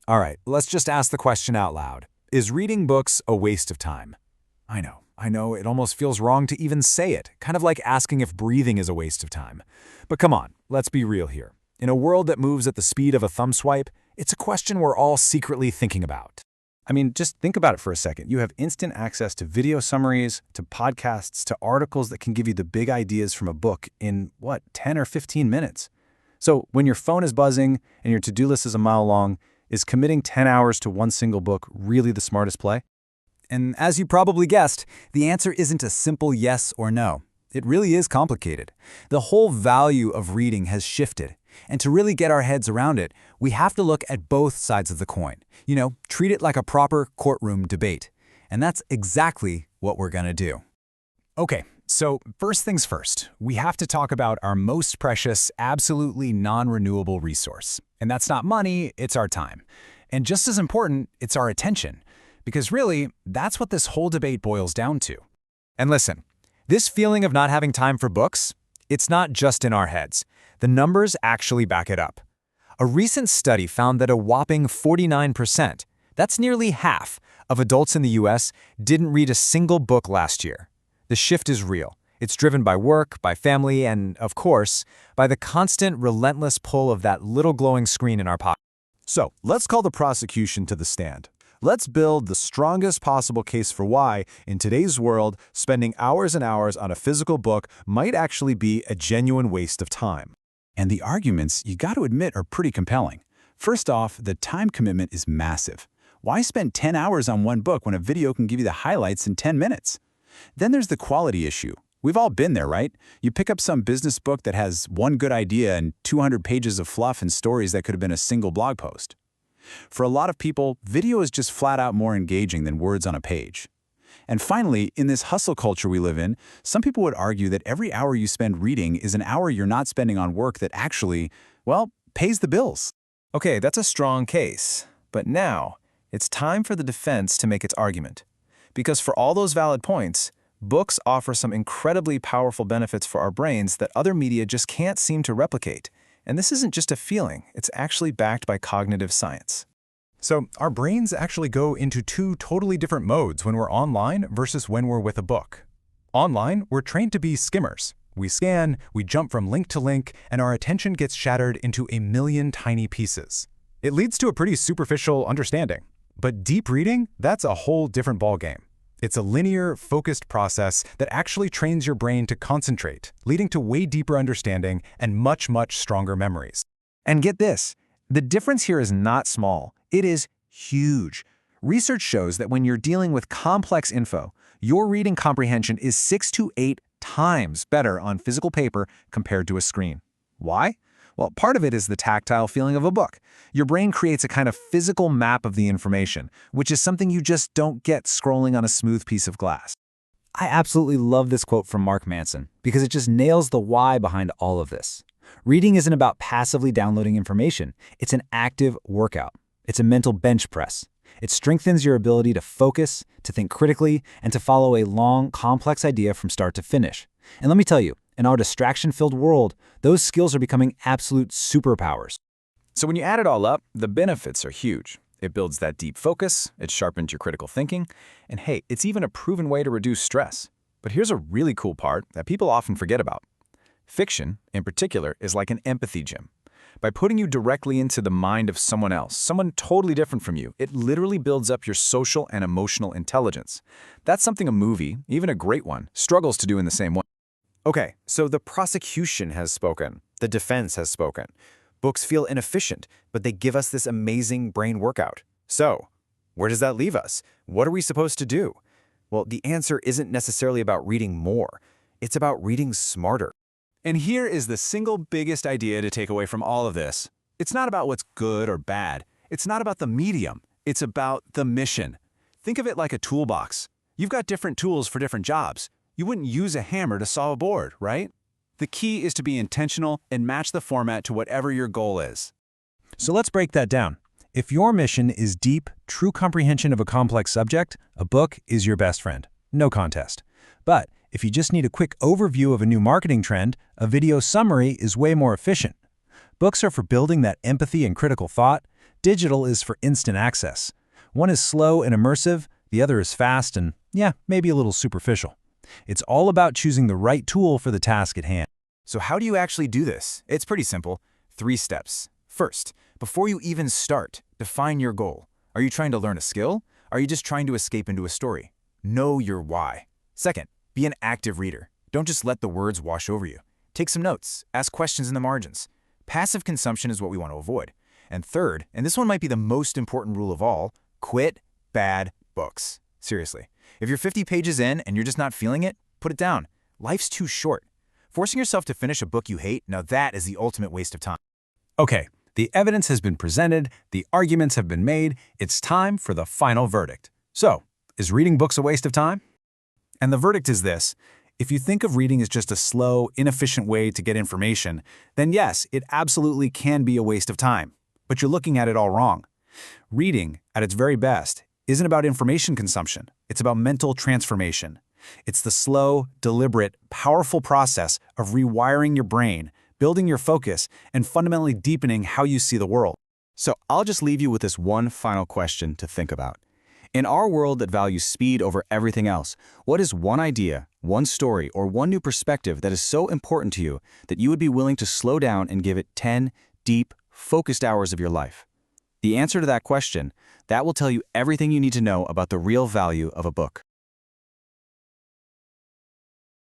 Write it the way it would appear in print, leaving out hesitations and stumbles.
All right, let's just ask the question out loud. Is reading books a waste of time? I know, it almost feels wrong to even say it, kind of like asking if breathing is a waste of time. But come on, let's be real here. In a world that moves at the speed of a thumb swipe, it's a question we're all secretly thinking about. I mean, just think about it for a second. You have instant access to video summaries, to podcasts, to articles that can give you the big ideas from a book in, 10 or 15 minutes. So when your phone is buzzing and your to-do list is a mile long, is committing 10 hours to one single book really the smartest play? And as you probably guessed, the answer isn't a simple yes or no. It really is complicated. The whole value of reading has shifted. And to really get our heads around it, we have to look at both sides of the coin. Treat it like a proper courtroom debate. And that's exactly what we're going to do. Okay, so first things first, we have to talk about our most precious, absolutely non-renewable resource. And that's not money, it's our time. And just as important, it's our attention. Because really, that's what this whole debate boils down to. And listen, this feeling of not having time for books, it's not just in our heads. The numbers actually back it up. A recent study found that a whopping 49%, that's nearly half, of adults in the US didn't read a single book last year. The shift is real. It's driven by work, by family, and, of course, by the constant, relentless pull of that little glowing screen in our pocket. So, let's call the prosecution to the stand. Let's build the strongest possible case for why, in today's world, spending hours and hours on a physical book might actually be a genuine waste of time. And the arguments, you got to admit, are pretty compelling. First off, the time commitment is massive. Why spend 10 hours on one book when a video can give you the highlights in 10 minutes? Then there's the quality issue. We've all been there, right? You pick up some business book that has one good idea and 200 pages of fluff and stories that could have been a single blog post. For a lot of people, video is just flat out more engaging than words on a page. And finally, in this hustle culture we live in, some people would argue that every hour you spend reading is an hour you're not spending on work that actually, pays the bills. Okay, that's a strong case. But now, it's time for the defense to make its argument. Because for all those valid points, books offer some incredibly powerful benefits for our brains that other media just can't seem to replicate. And this isn't just a feeling, it's actually backed by cognitive science. So our brains actually go into two totally different modes when we're online versus when we're with a book. Online, we're trained to be skimmers. We scan, we jump from link to link, and our attention gets shattered into a million tiny pieces. It leads to a pretty superficial understanding. But deep reading, that's a whole different ballgame. It's a linear, focused process that actually trains your brain to concentrate, leading to way deeper understanding and much, much stronger memories. And get this, the difference here is not small, it is huge. Research shows that when you're dealing with complex info, your reading comprehension is 6 to 8 times better on physical paper compared to a screen. Why? Well, part of it is the tactile feeling of a book. Your brain creates a kind of physical map of the information, which is something you just don't get scrolling on a smooth piece of glass. I absolutely love this quote from Mark Manson because it just nails the why behind all of this. Reading isn't about passively downloading information. It's an active workout. It's a mental bench press. It strengthens your ability to focus, to think critically, and to follow a long, complex idea from start to finish. And let me tell you, in our distraction-filled world, those skills are becoming absolute superpowers. So when you add it all up, the benefits are huge. It builds that deep focus, it sharpens your critical thinking, and hey, it's even a proven way to reduce stress. But here's a really cool part that people often forget about. Fiction, in particular, is like an empathy gym. By putting you directly into the mind of someone else, someone totally different from you, it literally builds up your social and emotional intelligence. That's something a movie, even a great one, struggles to do in the same way. Okay, so the prosecution has spoken. The defense has spoken. Books feel inefficient, but they give us this amazing brain workout. So, where does that leave us? What are we supposed to do? Well, the answer isn't necessarily about reading more. It's about reading smarter. And here is the single biggest idea to take away from all of this. It's not about what's good or bad. It's not about the medium. It's about the mission. Think of it like a toolbox. You've got different tools for different jobs. You wouldn't use a hammer to saw a board, right? The key is to be intentional and match the format to whatever your goal is. So let's break that down. If your mission is deep, true comprehension of a complex subject, a book is your best friend. No contest. But if you just need a quick overview of a new marketing trend, a video summary is way more efficient. Books are for building that empathy and critical thought, Digital is for instant access. One is slow and immersive, the other is fast and, yeah, maybe a little superficial. It's all about choosing the right tool for the task at hand. So how do you actually do this? It's pretty simple. 3 steps. First, before you even start, define your goal. Are you trying to learn a skill? Are you just trying to escape into a story? Know your why. Second, be an active reader. Don't just let the words wash over you. Take some notes. Ask questions in the margins. Passive consumption is what we want to avoid. And third, and this one might be the most important rule of all, quit bad books. Seriously. If you're 50 pages in and you're just not feeling it, put it down. Life's too short. Forcing yourself to finish a book you hate, now that is the ultimate waste of time. Okay, the evidence has been presented, the arguments have been made, it's time for the final verdict. So, is reading books a waste of time? And the verdict is this: if you think of reading as just a slow, inefficient way to get information, then yes, it absolutely can be a waste of time. But you're looking at it all wrong. Reading, at its very best, isn't about information consumption. It's about mental transformation. It's the slow, deliberate, powerful process of rewiring your brain, building your focus, and fundamentally deepening how you see the world. So I'll just leave you with this one final question to think about. In our world that values speed over everything else, what is one idea, one story, or one new perspective that is so important to you that you would be willing to slow down and give it 10 deep, focused hours of your life? The answer to that question, that will tell you everything you need to know about the real value of a book.